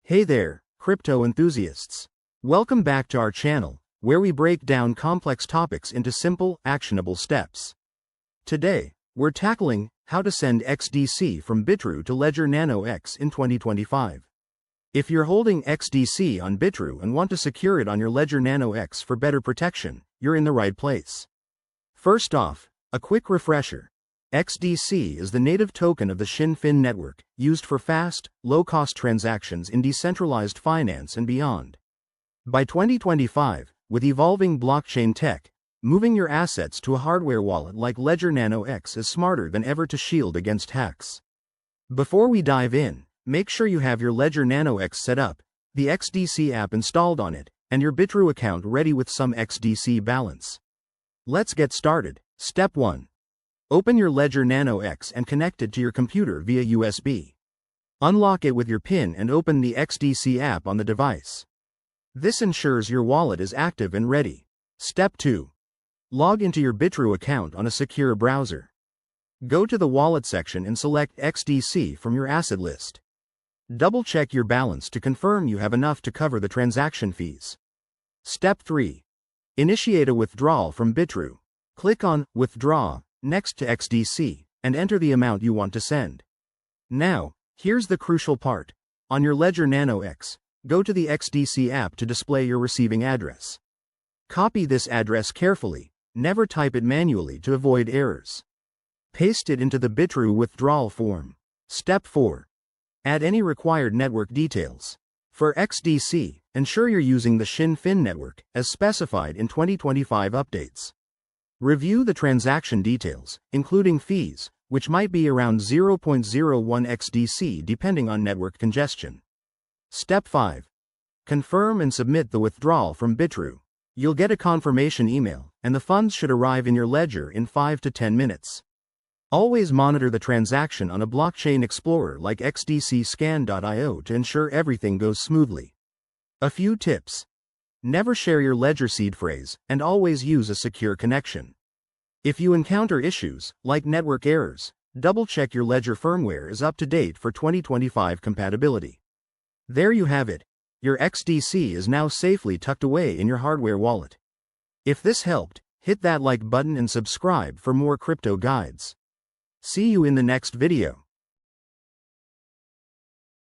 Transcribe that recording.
Hey there, crypto enthusiasts. Welcome back to our channel, where we break down complex topics into simple, actionable steps. Today, we're tackling how to send XDC from Bitrue to Ledger Nano X in 2025. If you're holding XDC on Bitrue and want to secure it on your Ledger Nano X for better protection, you're in the right place. First off, a quick refresher. XDC is the native token of the XinFin network, used for fast, low-cost transactions in decentralized finance and beyond. By 2025, with evolving blockchain tech, moving your assets to a hardware wallet like Ledger Nano X is smarter than ever to shield against hacks. Before we dive in, make sure you have your Ledger Nano X set up, the XDC app installed on it, and your Bitrue account ready with some XDC balance. Let's get started. Step 1. Open your Ledger Nano X and connect it to your computer via USB. Unlock it with your PIN and open the XDC app on the device. This ensures your wallet is active and ready. Step 2. Log into your Bitrue account on a secure browser. Go to the Wallet section and select XDC from your asset list. Double-check your balance to confirm you have enough to cover the transaction fees. Step 3. Initiate a withdrawal from Bitrue. Click on Withdraw next to XDC, and enter the amount you want to send. Now, here's the crucial part. On your Ledger Nano X, go to the XDC app to display your receiving address. Copy this address carefully, never type it manually to avoid errors. Paste it into the Bitrue withdrawal form. Step 4. Add any required network details. For XDC, ensure you're using the XinFin network, as specified in 2025 updates. Review the transaction details, including fees, which might be around 0.01 XDC depending on network congestion. Step 5. Confirm and submit the withdrawal from Bitrue. You'll get a confirmation email, and the funds should arrive in your ledger in 5 to 10 minutes. Always monitor the transaction on a blockchain explorer like xdcscan.io to ensure everything goes smoothly. A few tips. Never share your Ledger seed phrase, and always use a secure connection. If you encounter issues, like network errors, double-check your Ledger firmware is up to date for 2025 compatibility. There you have it. Your XDC is now safely tucked away in your hardware wallet. If this helped, hit that like button and subscribe for more crypto guides. See you in the next video.